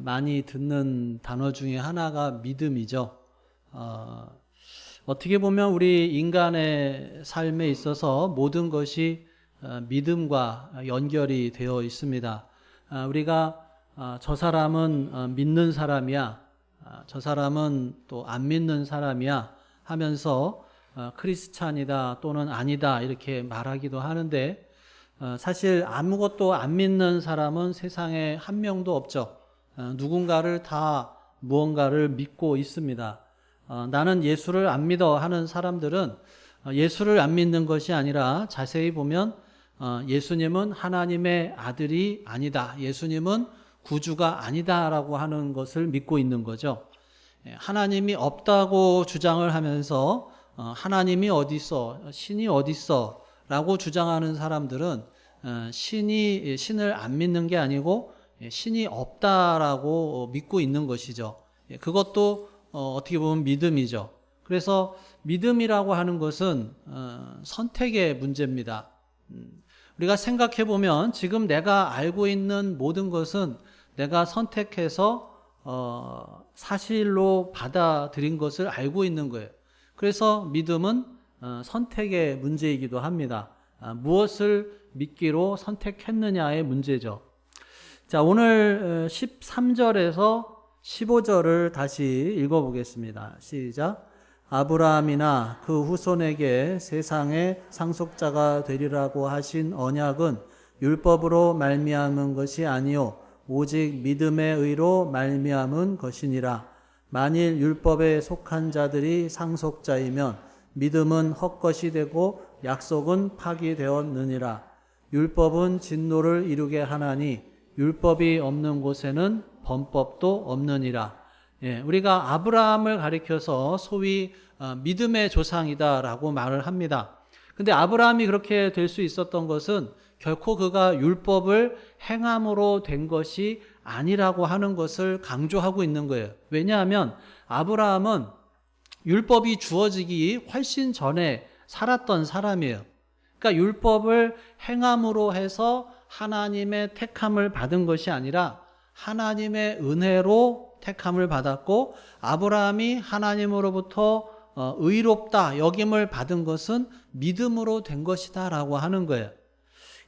많이 듣는 단어 중에 하나가 믿음이죠. 어떻게 보면 우리 인간의 삶에 있어서 모든 것이 믿음과 연결이 되어 있습니다. 우리가 저 사람은 믿는 사람이야, 저 사람은 또 안 믿는 사람이야 하면서 크리스찬이다 또는 아니다 이렇게 말하기도 하는데, 사실 아무것도 안 믿는 사람은 세상에 한 명도 없죠. 누군가를 다 무언가를 믿고 있습니다. 나는 예수를 안 믿어 하는 사람들은 예수를 안 믿는 것이 아니라 자세히 보면 예수님은 하나님의 아들이 아니다, 예수님은 구주가 아니다라고 하는 것을 믿고 있는 거죠. 하나님이 없다고 주장을 하면서 하나님이 어디 있어, 신이 어디 있어 라고 주장하는 사람들은 신을 안 믿는 게 아니고 신이 없다라고 믿고 있는 것이죠. 그것도 어떻게 보면 믿음이죠. 그래서 믿음이라고 하는 것은 선택의 문제입니다. 우리가 생각해 보면 지금 내가 알고 있는 모든 것은 내가 선택해서 사실로 받아들인 것을 알고 있는 거예요. 그래서 믿음은 선택의 문제이기도 합니다. 무엇을 믿기로 선택했느냐의 문제죠. 자, 오늘 13절에서 15절을 다시 읽어보겠습니다. 시작. 아브라함이나 그 후손에게 세상의 상속자가 되리라고 하신 언약은 율법으로 말미암은 것이 아니요 오직 믿음의 의로 말미암은 것이니라. 만일 율법에 속한 자들이 상속자이면 믿음은 헛것이 되고 약속은 파기되었느니라. 율법은 진노를 이루게 하나니 율법이 없는 곳에는 범법도 없느니라. 우리가 아브라함을 가리켜서 소위 믿음의 조상이다라고 말을 합니다. 근데 아브라함이 그렇게 될 수 있었던 것은 결코 그가 율법을 행함으로 된 것이 아니라고 하는 것을 강조하고 있는 거예요. 왜냐하면 아브라함은 율법이 주어지기 훨씬 전에 살았던 사람이에요. 그러니까 율법을 행함으로 해서 하나님의 택함을 받은 것이 아니라 하나님의 은혜로 택함을 받았고, 아브라함이 하나님으로부터 의롭다 여김을 받은 것은 믿음으로 된 것이다 라고 하는 거예요.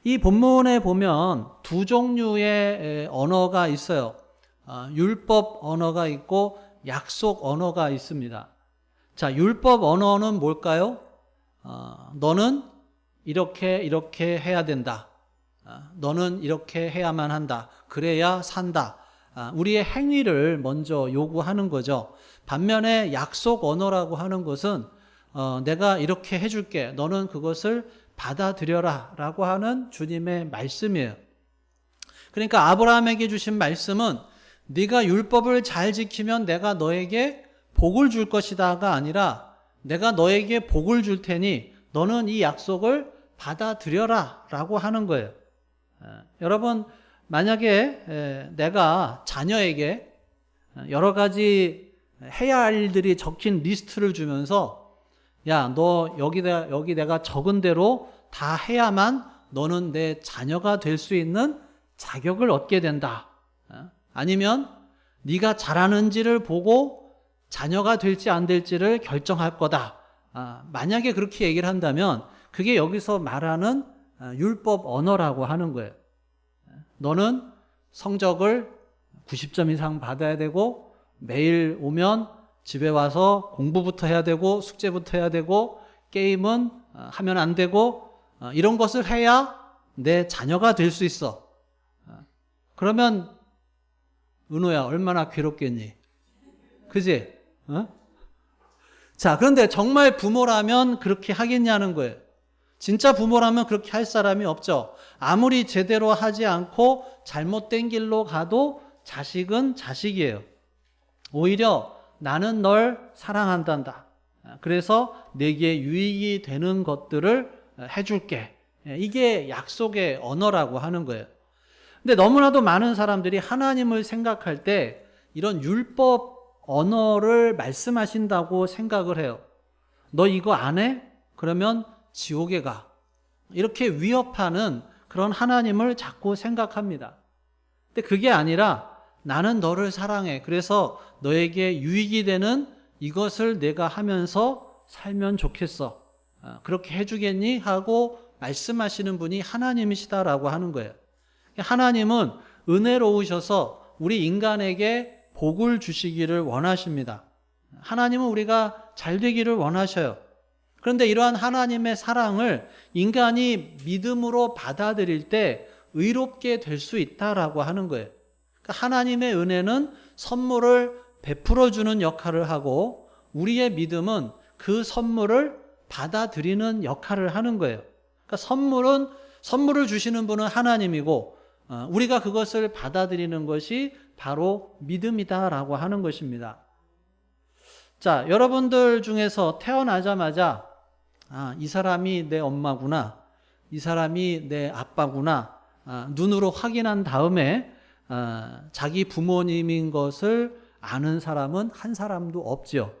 이 본문에 보면 두 종류의 언어가 있어요. 율법 언어가 있고 약속 언어가 있습니다. 자, 율법 언어는 뭘까요? 너는 이렇게 해야 된다. 너는 이렇게 해야만 한다. 그래야 산다. 우리의 행위를 먼저 요구하는 거죠. 반면에 약속 언어라고 하는 것은 내가 이렇게 해줄게, 너는 그것을 받아들여라 라고 하는 주님의 말씀이에요. 그러니까 아브라함에게 주신 말씀은 네가 율법을 잘 지키면 내가 너에게 복을 줄 것이다가 아니라 내가 너에게 복을 줄 테니 너는 이 약속을 받아들여라 라고 하는 거예요. 여러분, 만약에 내가 자녀에게 여러 가지 해야 할 일들이 적힌 리스트를 주면서 야, 너 여기 내가 적은 대로 다 해야만 너는 내 자녀가 될 수 있는 자격을 얻게 된다. 아니면 네가 잘하는지를 보고 자녀가 될지 안 될지를 결정할 거다. 만약에 그렇게 얘기를 한다면 그게 여기서 말하는 율법 언어라고 하는 거예요. 너는 성적을 90점 이상 받아야 되고 매일 오면 집에 와서 공부부터 해야 되고 숙제부터 해야 되고 게임은 하면 안 되고 이런 것을 해야 내 자녀가 될 수 있어. 그러면 은호야 얼마나 괴롭겠니? 그지? 자, 그런데 정말 부모라면 그렇게 하겠냐는 거예요. 진짜 부모라면 그렇게 할 사람이 없죠. 아무리 제대로 하지 않고 잘못된 길로 가도 자식은 자식이에요. 오히려 나는 널 사랑한단다. 그래서 내게 유익이 되는 것들을 해줄게. 이게 약속의 언어라고 하는 거예요. 근데 너무나도 많은 사람들이 하나님을 생각할 때 이런 율법 언어를 말씀하신다고 생각을 해요. 너 이거 안 해? 그러면 지옥에 가. 이렇게 위협하는 그런 하나님을 자꾸 생각합니다. 근데 그게 아니라 나는 너를 사랑해. 그래서 너에게 유익이 되는 이것을 내가 하면서 살면 좋겠어. 그렇게 해주겠니? 하고 말씀하시는 분이 하나님이시다라고 하는 거예요. 하나님은 은혜로우셔서 우리 인간에게 복을 주시기를 원하십니다. 하나님은 우리가 잘 되기를 원하셔요. 그런데 이러한 하나님의 사랑을 인간이 믿음으로 받아들일 때 의롭게 될 수 있다라고 하는 거예요. 그러니까 하나님의 은혜는 선물을 베풀어주는 역할을 하고 우리의 믿음은 그 선물을 받아들이는 역할을 하는 거예요. 그러니까 선물을 주시는 분은 하나님이고 우리가 그것을 받아들이는 것이 바로 믿음이다라고 하는 것입니다. 자, 여러분들 중에서 태어나자마자 이 사람이 내 엄마구나, 이 사람이 내 아빠구나 눈으로 확인한 다음에 자기 부모님인 것을 아는 사람은 한 사람도 없죠.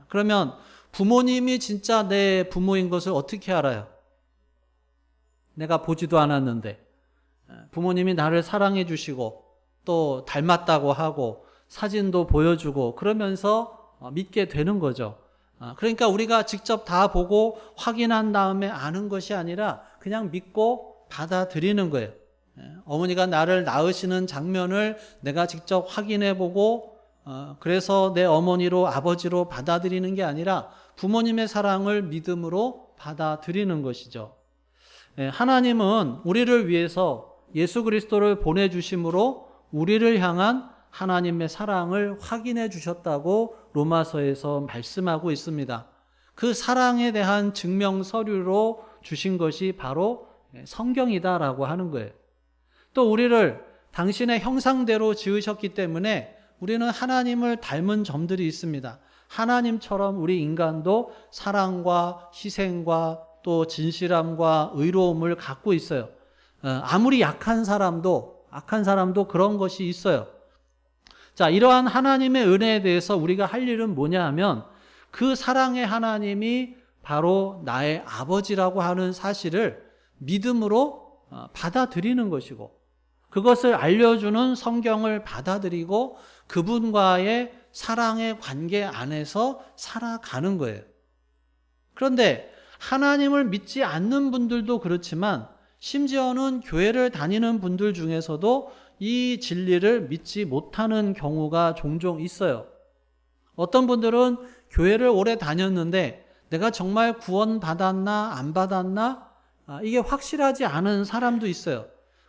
그러면 부모님이 진짜 내 부모인 것을 어떻게 알아요? 내가 보지도 않았는데 부모님이 나를 사랑해 주시고 또 닮았다고 하고 사진도 보여주고 그러면서 믿게 되는 거죠. 그러니까 우리가 직접 다 보고 확인한 다음에 아는 것이 아니라 그냥 믿고 받아들이는 거예요. 어머니가 나를 낳으시는 장면을 내가 직접 확인해 보고 그래서 내 어머니로 아버지로 받아들이는 게 아니라 부모님의 사랑을 믿음으로 받아들이는 것이죠. 하나님은 우리를 위해서 예수 그리스도를 보내주심으로 우리를 향한 하나님의 사랑을 확인해 주셨다고 로마서에서 말씀하고 있습니다. 그 사랑에 대한 증명 서류로 주신 것이 바로 성경이다라고 하는 거예요. 또 우리를 당신의 형상대로 지으셨기 때문에 우리는 하나님을 닮은 점들이 있습니다. 하나님처럼 우리 인간도 사랑과 희생과 또 진실함과 의로움을 갖고 있어요. 아무리 악한 사람도 그런 것이 있어요. 자, 이러한 하나님의 은혜에 대해서 우리가 할 일은 뭐냐 하면 그 사랑의 하나님이 바로 나의 아버지라고 하는 사실을 믿음으로 받아들이는 것이고 그것을 알려주는 성경을 받아들이고 그분과의 사랑의 관계 안에서 살아가는 거예요. 그런데 하나님을 믿지 않는 분들도 그렇지만 심지어는 교회를 다니는 분들 중에서도 이 진리를 믿지 못하는 경우가 종종 있어요. 어떤 분들은 교회를 오래 다녔는데 내가 정말 구원 받았나 안 받았나 이게 확실하지 않은 사람도 있어요.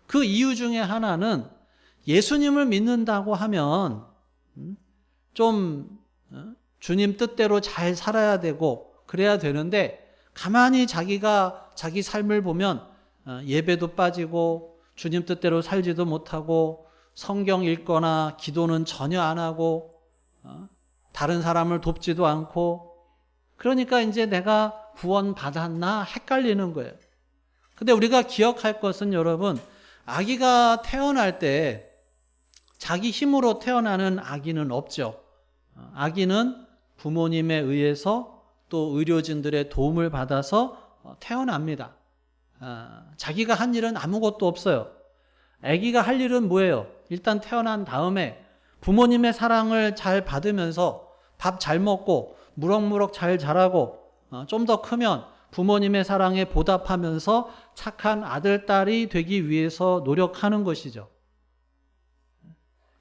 그 이유 중에 하나는 예수님을 믿는다고 하면 좀 주님 뜻대로 잘 살아야 되고 그래야 되는데 가만히 자기가 자기 삶을 보면 예배도 빠지고 주님 뜻대로 살지도 못하고 성경 읽거나 기도는 전혀 안 하고 다른 사람을 돕지도 않고 그러니까 이제 내가 구원 받았나 헷갈리는 거예요. 근데 우리가 기억할 것은 여러분 아기가 태어날 때 자기 힘으로 태어나는 아기는 없죠. 아기는 부모님에 의해서 또 의료진들의 도움을 받아서 태어납니다. 자기가 한 일은 아무것도 없어요. 아기가 할 일은 뭐예요? 일단 태어난 다음에 부모님의 사랑을 잘 받으면서 밥 잘 먹고 무럭무럭 잘 자라고 좀 더 크면 부모님의 사랑에 보답하면서 착한 아들, 딸이 되기 위해서 노력하는 것이죠.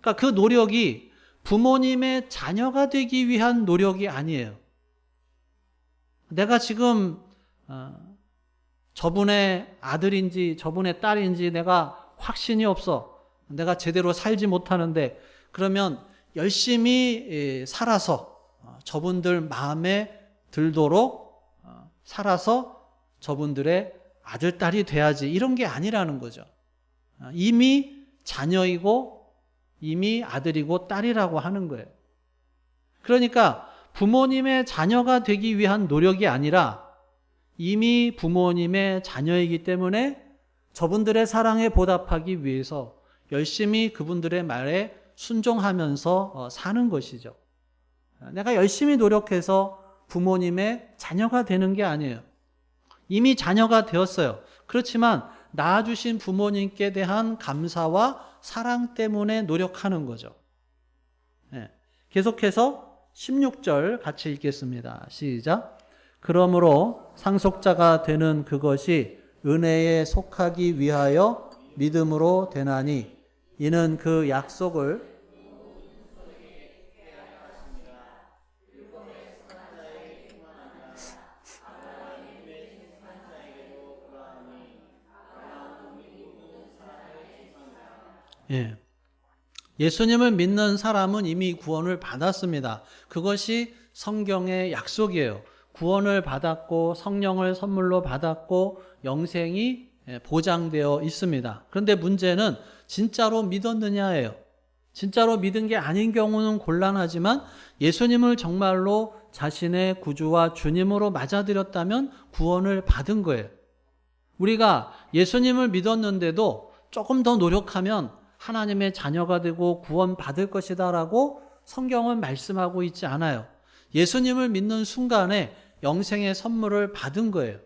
그러니까 그 노력이 부모님의 자녀가 되기 위한 노력이 아니에요. 내가 지금 저분의 아들인지 저분의 딸인지 내가 확신이 없어. 내가 제대로 살지 못하는데 그러면 열심히 살아서 저분들 마음에 들도록 살아서 저분들의 아들, 딸이 돼야지 이런 게 아니라는 거죠. 이미 자녀이고 이미 아들이고 딸이라고 하는 거예요. 그러니까 부모님의 자녀가 되기 위한 노력이 아니라 이미 부모님의 자녀이기 때문에 저분들의 사랑에 보답하기 위해서 열심히 그분들의 말에 순종하면서 사는 것이죠. 내가 열심히 노력해서 부모님의 자녀가 되는 게 아니에요. 이미 자녀가 되었어요. 그렇지만 낳아주신 부모님께 대한 감사와 사랑 때문에 노력하는 거죠. 네. 계속해서 16절 같이 읽겠습니다. 시작. 그러므로 상속자가 되는 그것이 은혜에 속하기 위하여 믿음으로 되나니 이는 그 약속을 예수님을 믿는 사람은 이미 구원을 받았습니다. 그것이 성경의 약속이에요. 구원을 받았고 성령을 선물로 받았고 영생이 보장되어 있습니다. 그런데 문제는 진짜로 믿었느냐예요. 진짜로 믿은 게 아닌 경우는 곤란하지만 예수님을 정말로 자신의 구주와 주님으로 맞아들였다면 구원을 받은 거예요. 우리가 예수님을 믿었는데도 조금 더 노력하면 하나님의 자녀가 되고 구원받을 것이다 라고 성경은 말씀하고 있지 않아요. 예수님을 믿는 순간에 영생의 선물을 받은 거예요.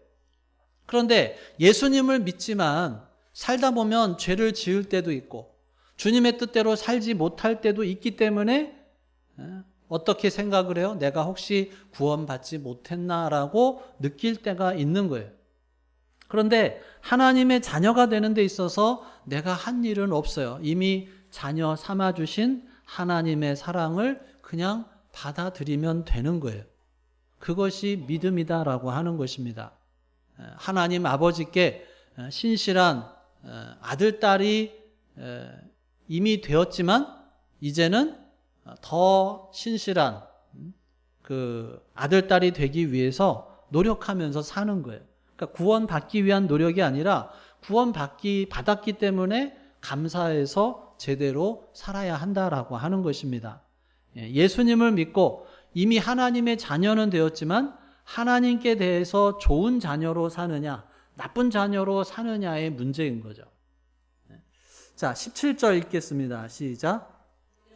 그런데 예수님을 믿지만 살다 보면 죄를 지을 때도 있고 주님의 뜻대로 살지 못할 때도 있기 때문에 어떻게 생각을 해요? 내가 혹시 구원받지 못했나라고 느낄 때가 있는 거예요. 그런데 하나님의 자녀가 되는 데 있어서 내가 한 일은 없어요. 이미 자녀 삼아주신 하나님의 사랑을 그냥 받아들이면 되는 거예요. 그것이 믿음이다라고 하는 것입니다. 하나님 아버지께 신실한 아들, 딸이 이미 되었지만 이제는 더 신실한 그 아들, 딸이 되기 위해서 노력하면서 사는 거예요. 그러니까 구원받기 위한 노력이 아니라 받았기 때문에 감사해서 제대로 살아야 한다라고 하는 것입니다. 예수님을 믿고 이미 하나님의 자녀는 되었지만 하나님께 대해서 좋은 자녀로 사느냐, 나쁜 자녀로 사느냐의 문제인 거죠. 자, 17절 읽겠습니다. 시작.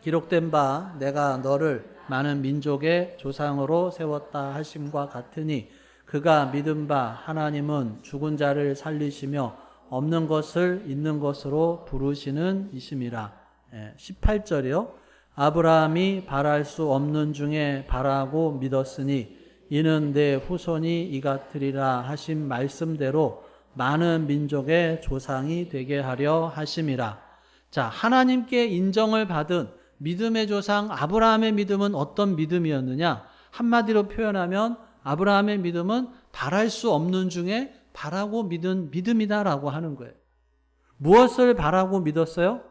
기록된 바 내가 너를 많은 민족의 조상으로 세웠다 하심과 같으니 그가 믿은 바 하나님은 죽은 자를 살리시며 없는 것을 있는 것으로 부르시는 이심이라. 18절이요. 아브라함이 바랄 수 없는 중에 바라고 믿었으니 이는 내 후손이 이같으리라 하신 말씀대로 많은 민족의 조상이 되게 하려 하심이라. 자, 하나님께 인정을 받은 믿음의 조상 아브라함의 믿음은 어떤 믿음이었느냐? 한마디로 표현하면 아브라함의 믿음은 바랄 수 없는 중에 바라고 믿은 믿음이다라고 하는 거예요. 무엇을 바라고 믿었어요?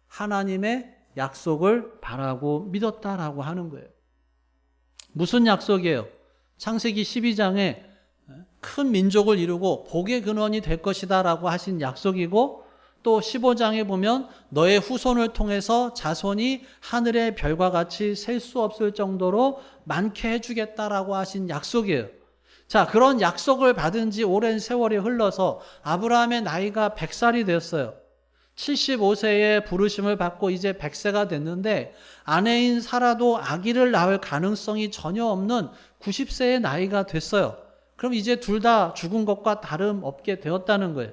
하나님의 약속을 바라고 믿었다라고 하는 거예요. 무슨 약속이에요? 창세기 12장에 큰 민족을 이루고 복의 근원이 될 것이다라고 하신 약속이고 또 15장에 보면 너의 후손을 통해서 자손이 하늘의 별과 같이 셀 수 없을 정도로 많게 해주겠다라고 하신 약속이에요. 자, 그런 약속을 받은 지 오랜 세월이 흘러서 아브라함의 나이가 100살이 되었어요. 75세에 부르심을 받고 이제 100세가 됐는데 아내인 사라도 아기를 낳을 가능성이 전혀 없는 90세의 나이가 됐어요. 그럼 이제 둘 다 죽은 것과 다름없게 되었다는 거예요.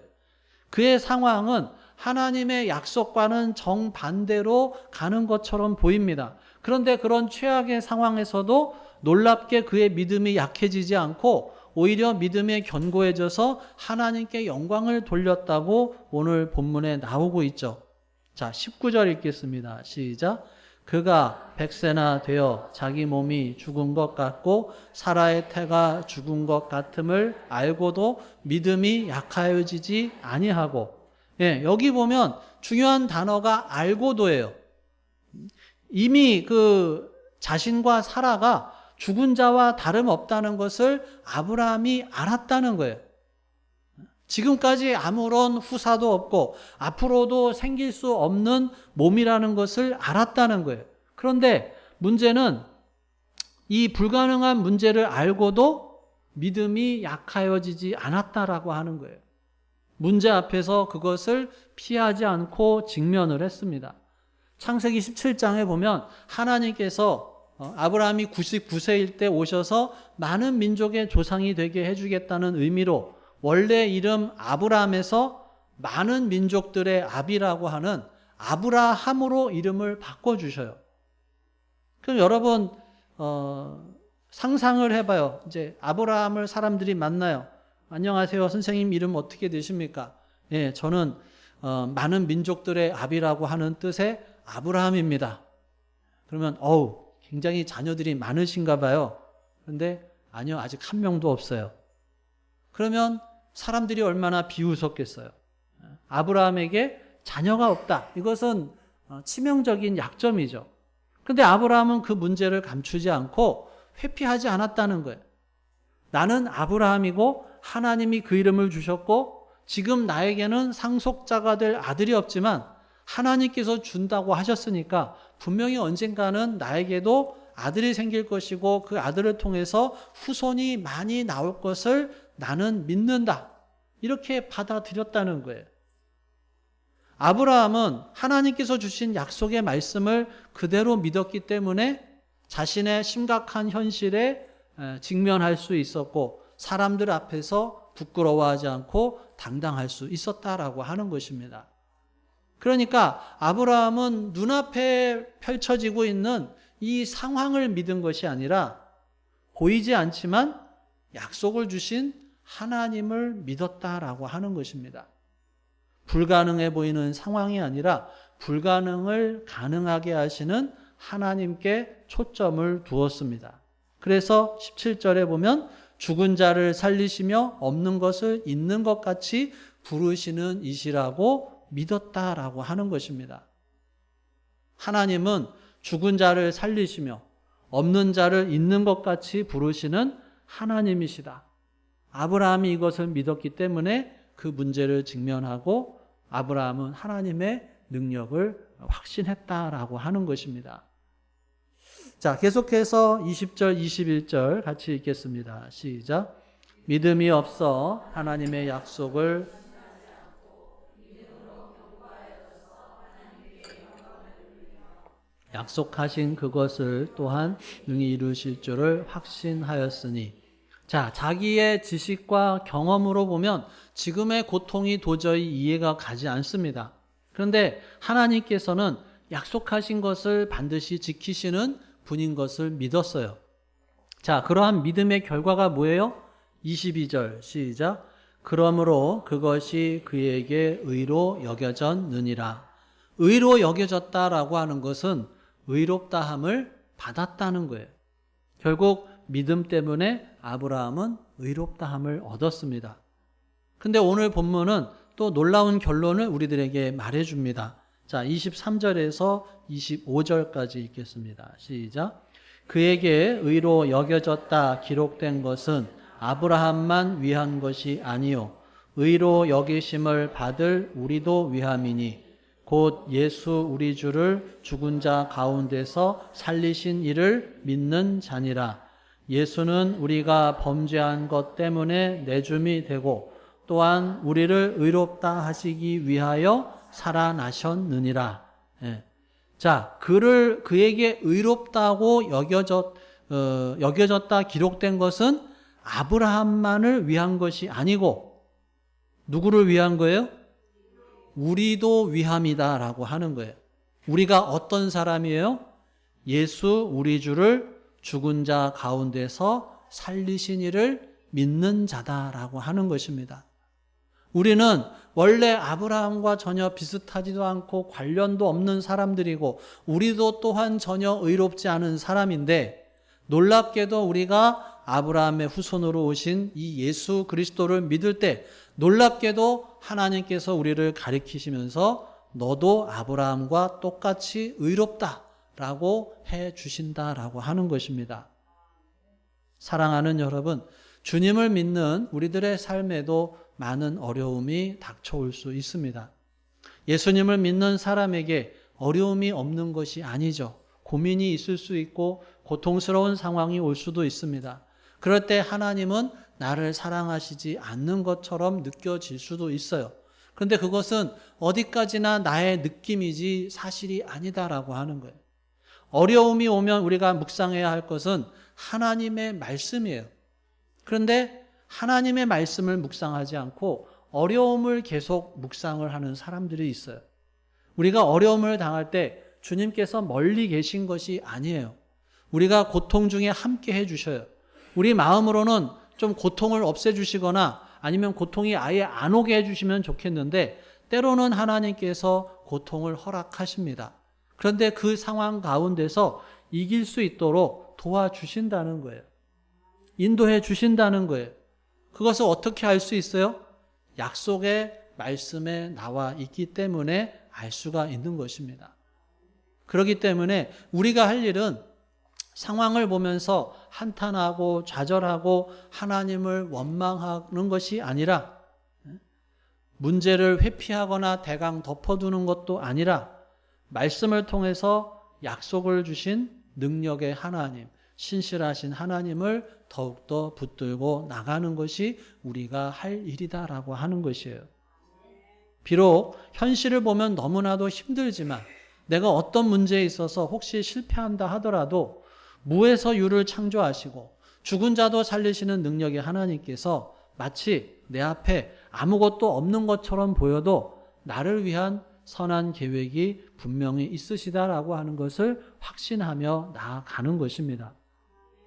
그의 상황은 하나님의 약속과는 정반대로 가는 것처럼 보입니다. 그런데 그런 최악의 상황에서도 놀랍게 그의 믿음이 약해지지 않고 오히려 믿음에 견고해져서 하나님께 영광을 돌렸다고 오늘 본문에 나오고 있죠. 자, 19절 읽겠습니다. 시작. 그가 100세나 되어 자기 몸이 죽은 것 같고 사라의 태가 죽은 것 같음을 알고도 믿음이 약하여지지 아니하고. 여기 보면 중요한 단어가 알고도예요. 이미 그 자신과 사라가 죽은 자와 다름없다는 것을 아브라함이 알았다는 거예요. 지금까지 아무런 후사도 없고 앞으로도 생길 수 없는 몸이라는 것을 알았다는 거예요. 그런데 문제는 이 불가능한 문제를 알고도 믿음이 약하여지지 않았다라고 하는 거예요. 문제 앞에서 그것을 피하지 않고 직면을 했습니다. 창세기 17장에 보면 하나님께서 아브라함이 99세일 때 오셔서 많은 민족의 조상이 되게 해주겠다는 의미로 원래 이름 아브라함에서 많은 민족들의 아비라고 하는 아브라함으로 이름을 바꿔주셔요. 그럼 여러분 상상을 해봐요. 이제 아브라함을 사람들이 만나요. 안녕하세요, 선생님 이름 어떻게 되십니까? 예, 저는 많은 민족들의 아비라고 하는 뜻의 아브라함입니다. 그러면 굉장히 자녀들이 많으신가 봐요. 그런데 아니요, 아직 한 명도 없어요. 그러면 사람들이 얼마나 비웃었겠어요. 아브라함에게 자녀가 없다. 이것은 치명적인 약점이죠. 그런데 아브라함은 그 문제를 감추지 않고 회피하지 않았다는 거예요. 나는 아브라함이고 하나님이 그 이름을 주셨고 지금 나에게는 상속자가 될 아들이 없지만 하나님께서 준다고 하셨으니까 분명히 언젠가는 나에게도 아들이 생길 것이고 그 아들을 통해서 후손이 많이 나올 것을 나는 믿는다. 이렇게 받아들였다는 거예요. 아브라함은 하나님께서 주신 약속의 말씀을 그대로 믿었기 때문에 자신의 심각한 현실에 직면할 수 있었고 사람들 앞에서 부끄러워하지 않고 당당할 수 있었다라고 하는 것입니다. 그러니까 아브라함은 눈앞에 펼쳐지고 있는 이 상황을 믿은 것이 아니라 보이지 않지만 약속을 주신 하나님을 믿었다라고 하는 것입니다. 불가능해 보이는 상황이 아니라 불가능을 가능하게 하시는 하나님께 초점을 두었습니다. 그래서 17절에 보면 죽은 자를 살리시며 없는 것을 있는 것 같이 부르시는 이시라고 믿었다라고 하는 것입니다. 하나님은 죽은 자를 살리시며 없는 자를 있는 것 같이 부르시는 하나님이시다. 아브라함이 이것을 믿었기 때문에 그 문제를 직면하고 아브라함은 하나님의 능력을 확신했다라고 하는 것입니다. 자, 계속해서 20절, 21절 같이 읽겠습니다. 시작. 믿음이 없어 하나님의 약속을 약속하신 그것을 또한 능히 이루실 줄을 확신하였으니. 자, 자기의 지식과 경험으로 보면 지금의 고통이 도저히 이해가 가지 않습니다. 그런데 하나님께서는 약속하신 것을 반드시 지키시는 분인 것을 믿었어요. 자, 그러한 믿음의 결과가 뭐예요? 22절 시작. 그러므로 그것이 그에게 의로 여겨졌느니라. 의로 여겨졌다라고 하는 것은 의롭다함을 받았다는 거예요. 결국 믿음 때문에 아브라함은 의롭다함을 얻었습니다. 근데 오늘 본문은 또 놀라운 결론을 우리들에게 말해줍니다. 자, 23절에서 25절까지 읽겠습니다. 시작. 그에게 의로 여겨졌다 기록된 것은 아브라함만 위한 것이 아니요 의로 여기심을 받을 우리도 위함이니 곧 예수 우리 주를 죽은 자 가운데서 살리신 이를 믿는 자니라. 예수는 우리가 범죄한 것 때문에 내줌이 되고 또한 우리를 의롭다 하시기 위하여 살아나셨느니라. 예. 자, 그에게 의롭다고 여겨졌다 기록된 것은 아브라함만을 위한 것이 아니고 누구를 위한 거예요? 우리도 위함이다라고 하는 거예요. 우리가 어떤 사람이에요? 예수 우리 주를 죽은 자 가운데서 살리신 이를 믿는 자다라고 하는 것입니다. 우리는 원래 아브라함과 전혀 비슷하지도 않고 관련도 없는 사람들이고 우리도 또한 전혀 의롭지 않은 사람인데 놀랍게도 우리가 아브라함의 후손으로 오신 이 예수 그리스도를 믿을 때 놀랍게도 하나님께서 우리를 가리키시면서 너도 아브라함과 똑같이 의롭다라고 해 주신다라고 하는 것입니다. 사랑하는 여러분, 주님을 믿는 우리들의 삶에도 많은 어려움이 닥쳐올 수 있습니다. 예수님을 믿는 사람에게 어려움이 없는 것이 아니죠. 고민이 있을 수 있고 고통스러운 상황이 올 수도 있습니다. 그럴 때 하나님은 나를 사랑하시지 않는 것처럼 느껴질 수도 있어요. 그런데 그것은 어디까지나 나의 느낌이지 사실이 아니다라고 하는 거예요. 어려움이 오면 우리가 묵상해야 할 것은 하나님의 말씀이에요. 그런데 하나님의 말씀을 묵상하지 않고 어려움을 계속 묵상을 하는 사람들이 있어요. 우리가 어려움을 당할 때 주님께서 멀리 계신 것이 아니에요. 우리가 고통 중에 함께 해주셔요. 우리 마음으로는 좀 고통을 없애주시거나 아니면 고통이 아예 안 오게 해주시면 좋겠는데 때로는 하나님께서 고통을 허락하십니다. 그런데 그 상황 가운데서 이길 수 있도록 도와주신다는 거예요. 인도해 주신다는 거예요. 그것을 어떻게 알 수 있어요? 약속의 말씀에 나와 있기 때문에 알 수가 있는 것입니다. 그렇기 때문에 우리가 할 일은 상황을 보면서 한탄하고 좌절하고 하나님을 원망하는 것이 아니라 문제를 회피하거나 대강 덮어두는 것도 아니라 말씀을 통해서 약속을 주신 능력의 하나님, 신실하신 하나님을 더욱더 붙들고 나가는 것이 우리가 할 일이다라고 하는 것이에요. 비록 현실을 보면 너무나도 힘들지만 내가 어떤 문제에 있어서 혹시 실패한다 하더라도 무에서 유를 창조하시고 죽은 자도 살리시는 능력의 하나님께서 마치 내 앞에 아무것도 없는 것처럼 보여도 나를 위한 선한 계획이 분명히 있으시다라고 하는 것을 확신하며 나아가는 것입니다.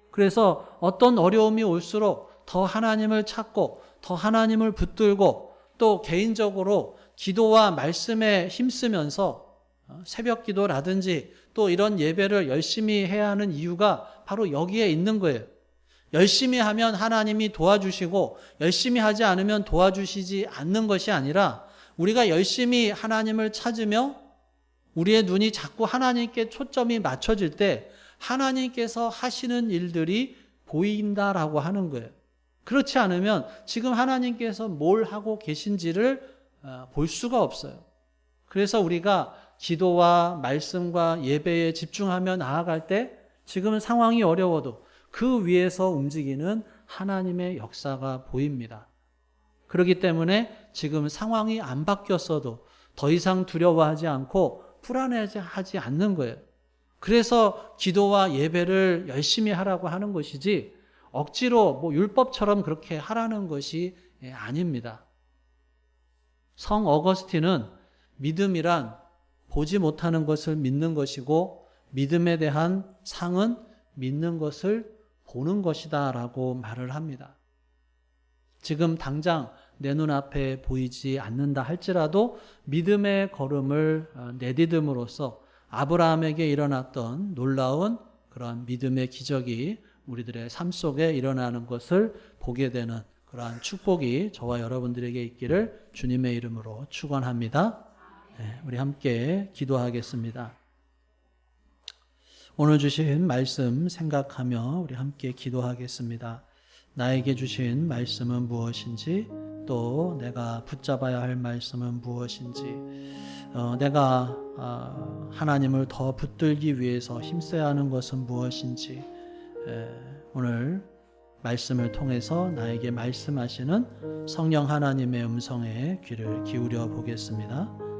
그래서 어떤 어려움이 올수록 더 하나님을 찾고 더 하나님을 붙들고 또 개인적으로 기도와 말씀에 힘쓰면서 새벽 기도라든지 또 이런 예배를 열심히 해야 하는 이유가 바로 여기에 있는 거예요. 열심히 하면 하나님이 도와주시고 열심히 하지 않으면 도와주시지 않는 것이 아니라 우리가 열심히 하나님을 찾으며 우리의 눈이 자꾸 하나님께 초점이 맞춰질 때 하나님께서 하시는 일들이 보인다라고 하는 거예요. 그렇지 않으면 지금 하나님께서 뭘 하고 계신지를 볼 수가 없어요. 그래서 우리가 기도와 말씀과 예배에 집중하며 나아갈 때 지금 상황이 어려워도 그 위에서 움직이는 하나님의 역사가 보입니다. 그렇기 때문에 지금 상황이 안 바뀌었어도 더 이상 두려워하지 않고 불안해하지 않는 거예요. 그래서 기도와 예배를 열심히 하라고 하는 것이지 억지로 율법처럼 그렇게 하라는 것이 아닙니다. 성 어거스틴은 믿음이란 보지 못하는 것을 믿는 것이고 믿음에 대한 상은 믿는 것을 보는 것이다 라고 말을 합니다. 지금 당장 내 눈앞에 보이지 않는다 할지라도 믿음의 걸음을 내디듬으로써 아브라함에게 일어났던 놀라운 그런 믿음의 기적이 우리들의 삶 속에 일어나는 것을 보게 되는 그러한 축복이 저와 여러분들에게 있기를 주님의 이름으로 축원합니다. 우리 함께 기도하겠습니다. 오늘 주신 말씀 생각하며 우리 함께 기도하겠습니다. 나에게 주신 말씀은 무엇인지 또 내가 붙잡아야 할 말씀은 무엇인지 내가 하나님을 더 붙들기 위해서 힘써야 하는 것은 무엇인지 오늘 말씀을 통해서 나에게 말씀하시는 성령 하나님의 음성에 귀를 기울여 보겠습니다.